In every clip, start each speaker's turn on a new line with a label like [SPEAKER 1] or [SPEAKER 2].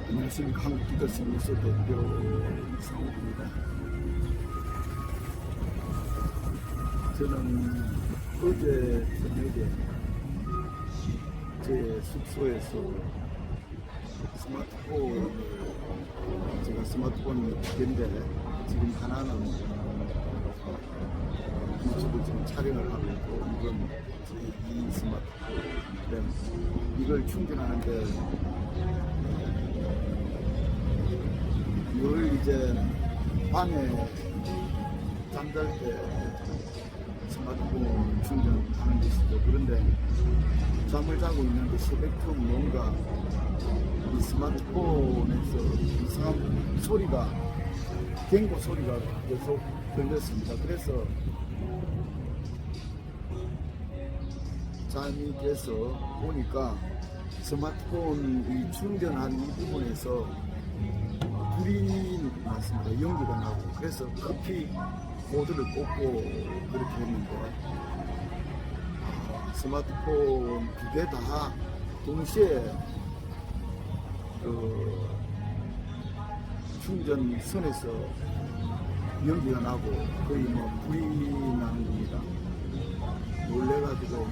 [SPEAKER 1] 안녕하십니까. 한국기도신문소 대표 이상욱입니다. 저는 어제 저녁에 제 숙소에서 제가 스마트폰이 두 개인데 지금 하나는 유튜브 지금 촬영을 하고 있고, 이건 제2 스마트폰인데 이걸 충전하는데 늘 이제 밤에 잠잘 때 스마트폰 충전하는 것이죠. 그런데 잠을 자고 있는데 새벽쯤 뭔가 이 스마트폰에서 이상한 소리가, 갱고 소리가 계속 들렸습니다. 그래서 잠이 깨서 보니까 스마트폰 이 충전한 이 부분에서 불이 났습니다. 연기가 나고. 그래서 급히 코드를 꽂고 그렇게 했는데 스마트폰 두 개 다 동시에 그 충전선에서 연기가 나고 거의 뭐 불이 나는 겁니다. 놀래가지고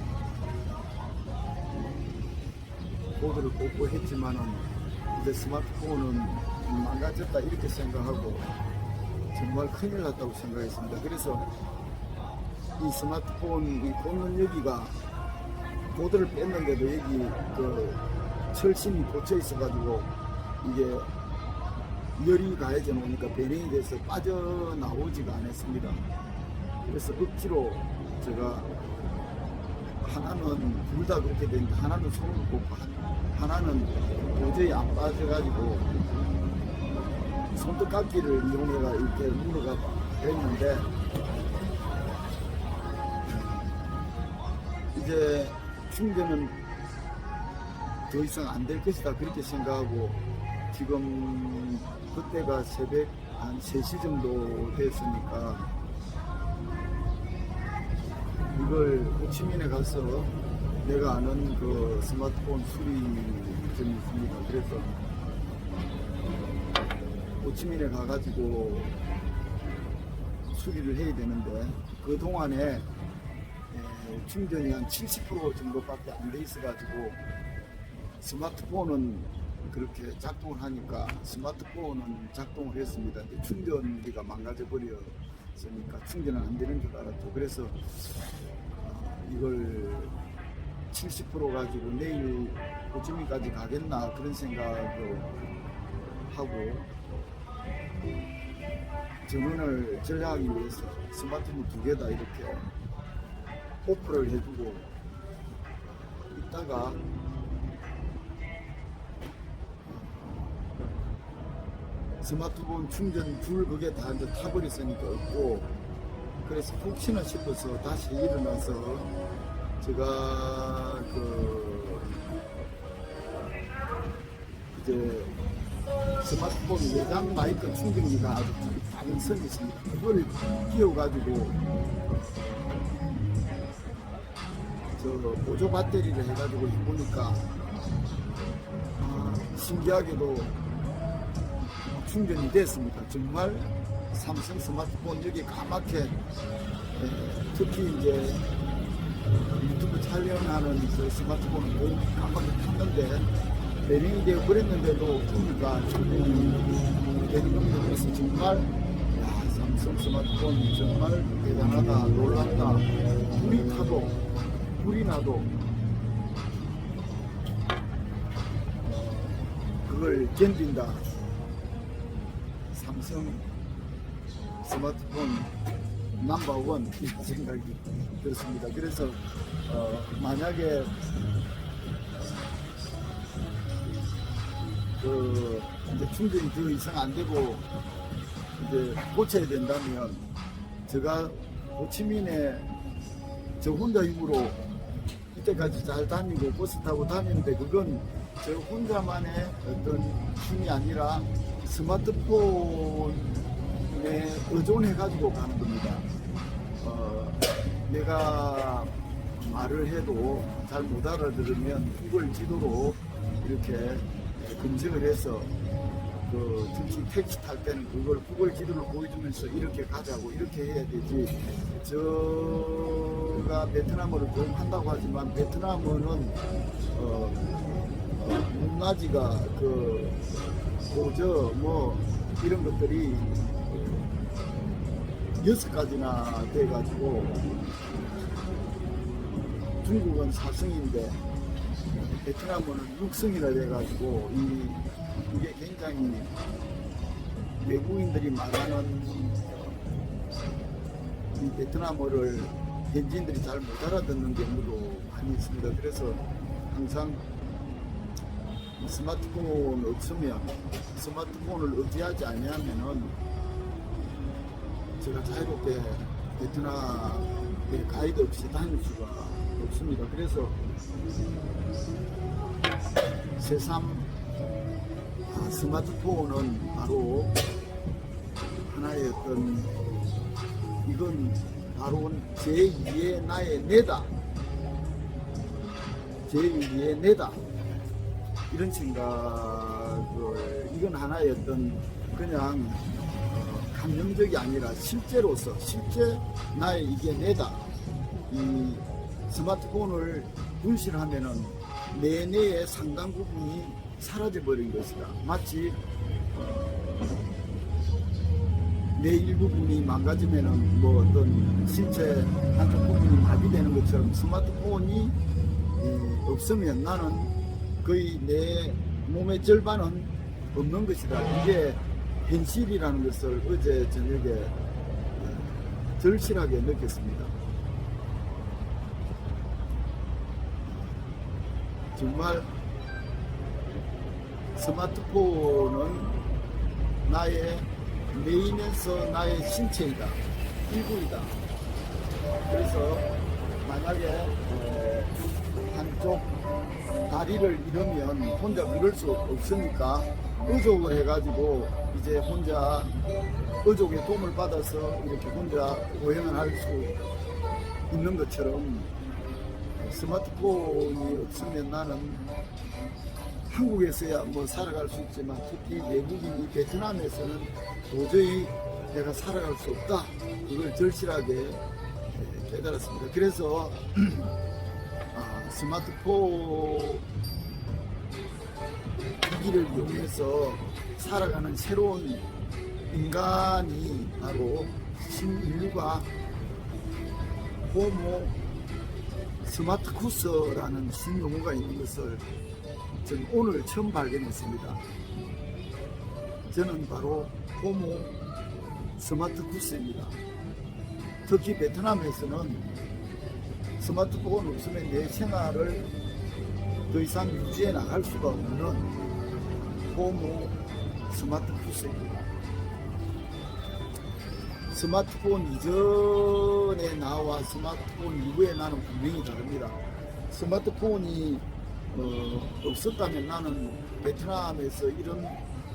[SPEAKER 1] 코드를 꽂고 했지만은 이제 스마트폰은 망가졌다 이렇게 생각하고 정말 큰일 났다고 생각했습니다. 그래서 이 스마트폰 이 꽂는 여기가 코드를 뺐는데도 여기 그 철심이 붙여 있어가지고 이게 열이 가해져 놓으니까 베링이 돼서 빠져나오지가 않았습니다. 그래서 억지로 제가 하나는 둘 다 그렇게 되는데 하나는 손을 꽂고 하나는 도저히 안 빠져가지고 손톱깎이를 이용해가 이렇게 물어가 했는데 이제 충전은 더 이상 안 될 것이다 그렇게 생각하고, 지금 그때가 새벽 한 3시 정도 됐으니까 이걸 호치민에 가서 내가 아는 그 스마트폰 수리점이 있습니다. 그래서 호치민에 가가지고 수리를 해야 되는데 그 동안에 충전이 한 70% 정도밖에 안 돼 있어가지고 스마트폰은 그렇게 작동을 하니까 스마트폰은 작동을 했습니다. 근데 충전기가 망가져 버렸으니까 충전은 안 되는 줄 알았죠. 그래서 이걸 70% 가지고 내일 호치민까지 가겠나 그런 생각을 하고 전원을 절약하기 위해서 스마트폰 두 개 다 이렇게 오프를 해두고 있다가 스마트폰 충전 줄 그게 다 이제 타버렸으니까 없고, 그래서 혹시나 싶어서 다시 일어나서 제가 이제 스마트폰 외장 마이크 충전기가 아주 작은 선이 있습니다. 그걸 끼워가지고 저 보조 배터리를 해가지고 해보니까 신기하게도 충전이 됐습니다. 정말 삼성 스마트폰 여기 까맣게 특히 이제 유튜브 촬영하는 그 스마트폰은 거의 까맣게 탔는데 베링이 되어 버렸는데도 보니까 충전이 되는 겁니다. 그래서 정말 삼성 스마트폰 정말 대단하다, 놀랐다. 불이 타도 불이 나도 그걸 견딘다. 삼성 스마트폰 넘버원 이런 생각이 들었습니다. 그래서 만약에 이제 충전이 더 이상 안 되고 이제 고쳐야 된다면 제가 호치민에 저 혼자 힘으로 이때까지 잘 다니고 버스 타고 다니는데 그건 저 혼자만의 어떤 힘이 아니라 스마트폰에 의존해 가지고 가는 겁니다. 내가 말을 해도 잘 못 알아들으면 구글 지도로 이렇게 검증을 해서 그 특히 택시 탈 때는 그걸 구글 지도를 보여주면서 이렇게 가자고 이렇게 해야 되지. 저가 베트남어를 좀 한다고 하지만 베트남어는 문화지가 그 고저 뭐 이런 것들이 6가지나 돼가지고 중국은 4성인데 베트남어는 6성이나 돼가지고 이게 굉장히 외국인들이 말하는 이 베트남어를 현지인들이 잘 못 알아듣는 경우도 많이 있습니다. 그래서 항상 스마트폰 없으면 스마트폰을 의지하지 아니하면은 제가 자유롭게 베트남에 가이드 없이 다닐 수가 없습니다. 그래서 새삼 스마트폰은 바로 하나의 어떤 이건 바로 제2의 나의 내다, 제2의 내다 이런 생각을 이건 하나의 어떤 그냥 감정적이 아니라 실제로서 실제 나의 이게 내다. 이 스마트폰을 분실하면은 내 뇌의 상당 부분이 사라져 버린 것이다. 마치 내 일부분이 망가지면은 뭐 어떤 신체 한쪽 부분이 마비되는 것처럼 스마트폰이 없으면 나는 거의 내 몸의 절반은 없는 것이다. 이게 현실이라는 것을 어제 저녁에 절실하게 느꼈습니다. 정말 스마트폰은 나의 뇌이면서 나의 신체이다. 일부이다. 그래서 만약에 한쪽 다리를 잃으면 혼자 걸을 수 없으니까 의족을 해가지고 이제 혼자 의족의 도움을 받아서 이렇게 혼자 보행을 할 수 있는 것처럼 스마트폰이 없으면 나는 한국에서야 뭐 살아갈 수 있지만 특히 외국인 이 베트남에서는 도저히 내가 살아갈 수 없다. 그걸 절실하게 깨달았습니다. 그래서 스마트폰 기기를 이용해서 살아가는 새로운 인간이 바로 신인류가 호모 스마트쿠스라는 신용어가 있는 것을 저는 오늘 처음 발견했습니다. 저는 바로 호모 스마트쿠스입니다. 특히 베트남에서는 스마트폰 없으면 내 생활을 더 이상 유지해 나갈 수가 없는 호모 스마트쿠스입니다. 스마트폰 이전에 나와 스마트폰 이후에 나는 분명히 다릅니다. 스마트폰이 없었다면 나는 베트남에서 이런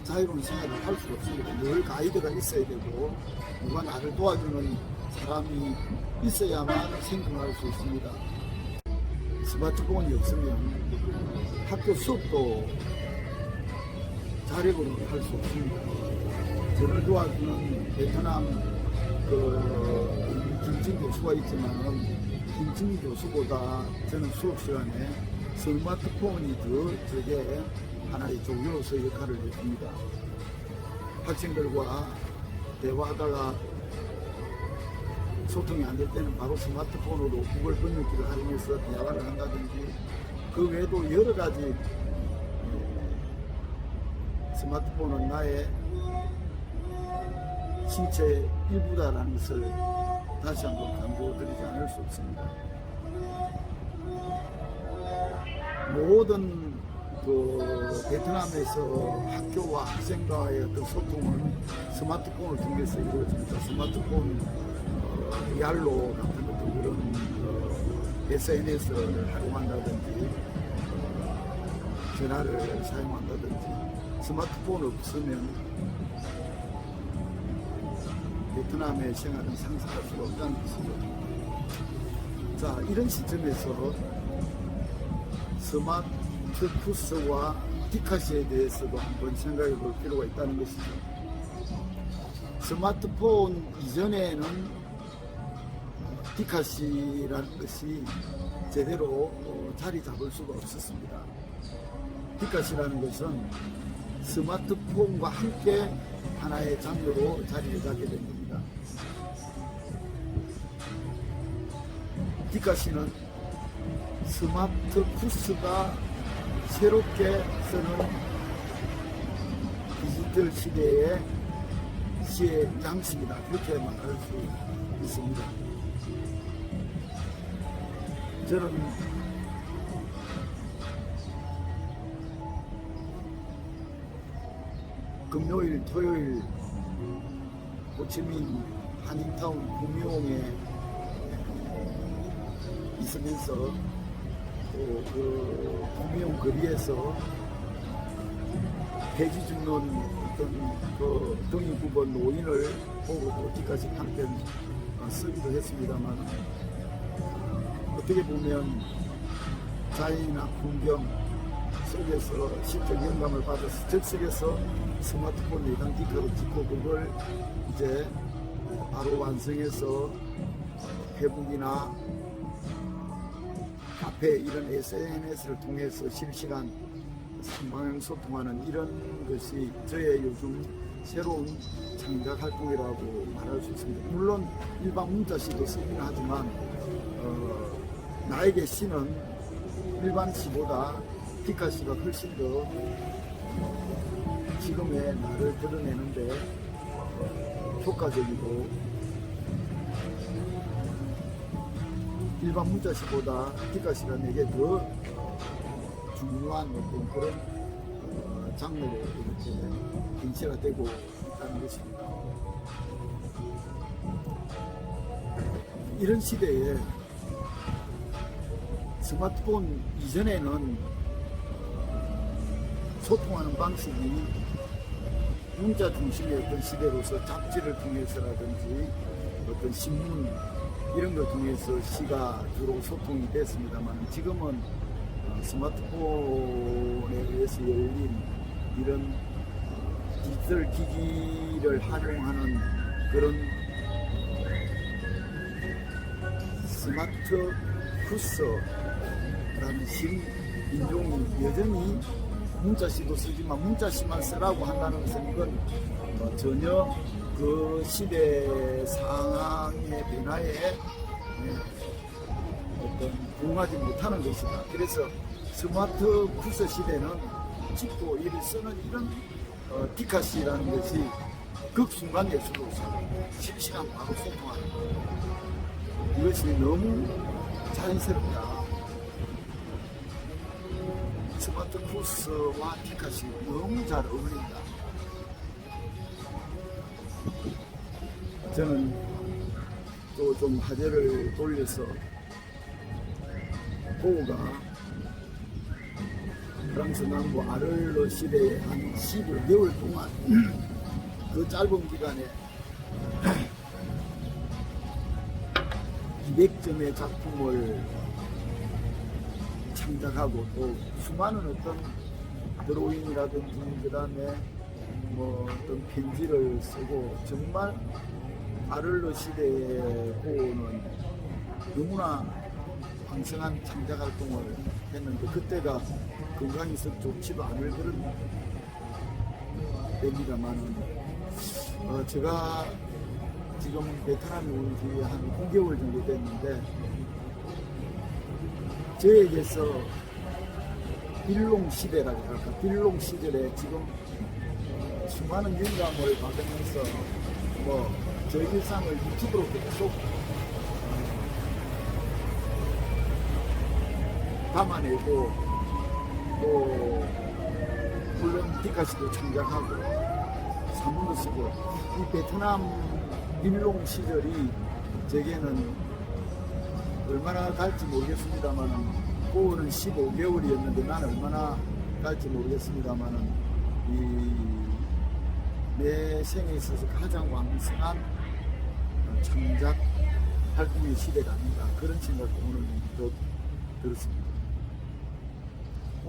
[SPEAKER 1] 자유로운 생활을 할 수 없습니다. 늘 가이드가 있어야 되고 누가 나를 도와주는 사람이 있어야만 생존할 수 있습니다. 스마트폰이 없으면 학교 수업도 자력으로 할 수 없습니다. 저를 도와주는 베트남 김진 교수가 있지만 김진 교수보다 저는 수업 시간에 스마트폰이 더 저게 하나의 조교로서 역할을 해줍니다. 학생들과 대화하다가 소통이 안 될 때는 바로 스마트폰으로 구글 번역기를 활용해서 대화를 한다든지 그 외에도 여러 가지 스마트폰은 나의 신체 일부다라는 것을 다시 한번 강조드리지 않을 수 없습니다. 모든 베트남에서 학교와 학생과의 어떤 소통은 스마트폰을 통해서 이루어집니다. 스마트폰 얄로 같은 것도 그런 SNS를 활용한다든지 전화를 사용한다든지 스마트폰 없으면 베트남의 생활은 상상할 수가 없다는 것이죠. 자, 이런 시점에서 스마트쿠스와 디카시에 대해서도 한번 생각해 볼 필요가 있다는 것이죠. 스마트폰 이전에는 디카시라는 것이 제대로 자리 잡을 수가 없었습니다. 디카시라는 것은 스마트폰과 함께 하나의 장르로 자리를 잡게 된 겁니다. 디카시는 스마트쿠스가 새롭게 쓰는 디지털 시대의 시의 양식이다, 그렇게 말할 수 있습니다. 저는 금요일, 토요일 호치민 한인타운 구미용에 있으면서 또 그 구미용 거리에서 폐지 죽는 어떤 그 등이굽은 노인을 보고 어디까지 한편 쓰기도 했습니다만, 어떻게 보면 자연이나 풍경 속에서 실적 영감을 받아서 즉석에서 스마트폰 내장 디카로 찍고 그걸 이제 바로 완성해서 페북이나 카페 이런 SNS를 통해서 실시간 상방향 소통하는 이런 것이 저의 요즘 새로운 창작 활동이라고 말할 수 있습니다. 물론 일반 문자시도 쓰긴 하지만 나에게 시는 일반 시보다 디카시가 훨씬 더 지금의 나를 드러내는데 효과적이고, 일반 문자시보다 디카시가 내게 더 중요한 어떤 그런 장르로 이렇게 인쇄가 되고 있다는 것입니다. 이런 시대에 스마트폰 이전에는 소통하는 방식이 문자 중심의 어떤 시대로서 잡지를 통해서라든지 어떤 신문 이런 걸 통해서 시가 주로 소통이 됐습니다만, 지금은 스마트폰에 의해서 열린 이런 디지털 기기를 활용하는 그런 스마트쿠스라는 신인종이 여전히 문자시도 쓰지만 문자시만 쓰라고 한다는 것은 이건 전혀 그 시대 상황의 변화에 어떤 부응하지 못하는 것이다. 그래서 스마트쿠스 시대는 찍고 일을 쓰는 이런 디카시라는 것이 극순간 예술로서 실시간 바로 소통하는 것, 이것이 너무 자연스럽다. 스마트쿠스와 디카시 너무 잘 어울린다. 저는 또 좀 화제를 돌려서 고우가 프랑스 남부 아를로 시대에 한 15개월 동안 그 짧은 기간에 200점의 작품을 창작하고 또 수많은 어떤 드로잉이라든지 그 다음에 뭐 어떤 편지를 쓰고, 정말 아를로 시대의 고우는 너무나 왕성한 창작 활동을 했는데, 그때가 건강이 썩 좋지도 않을 그런 때입니다만, 제가 지금 베트남에 온 지 한 9개월 정도 됐는데, 저에게서 빌롱 시대라고 할까, 빌롱 시절에 지금 수많은 영감을 받으면서 뭐 저희 일상을 유튜브로 계속 담아내고, 또 물론 디카시도 창작하고 산문도 쓰고, 이 베트남 빌롱 시절이 제게는 얼마나 갈지 모르겠습니다만, 고우는 15개월이었는데 나는 얼마나 갈지 모르겠습니다만, 내 생에 있어서 가장 왕성한 창작 활동의 시대가 아닌가, 그런 생각도 오늘 또 들었습니다.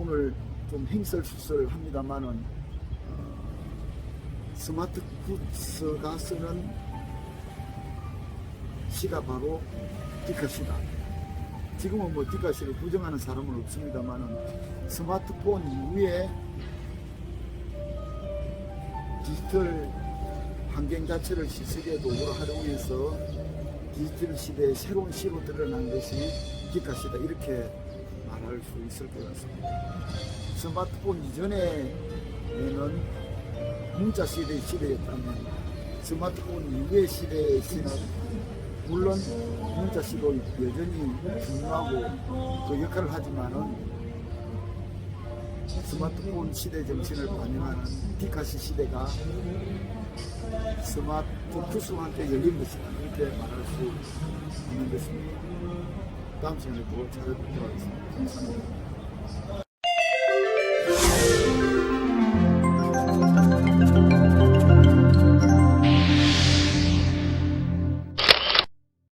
[SPEAKER 1] 오늘 좀 행설수설합니다만은 스마트 굿즈가 쓰는 시가 바로 디카시다. 지금은 뭐 디카시를 부정하는 사람은 없습니다만은 스마트폰 이후에 디지털 환경 자체를 시세계 도구로 활용해서 디지털 시대의 새로운 시로 드러난 것이 디카시다, 이렇게 말할 수 있을 것 같습니다. 스마트폰 이전에는 문자 시대였다면 스마트폰 이후의 시대의 시는 물론 문자 시도 여전히 중요하고 그 역할을 하지만은 스마트폰 시대 정신을 반영하는 디카시 시대가 스마트 푸스와 함께 열린 것이다, 이렇게 말할 수 있는 것입니다. 다음 시간에 또 찾아뵙도록 하겠습니다. 감사합니다.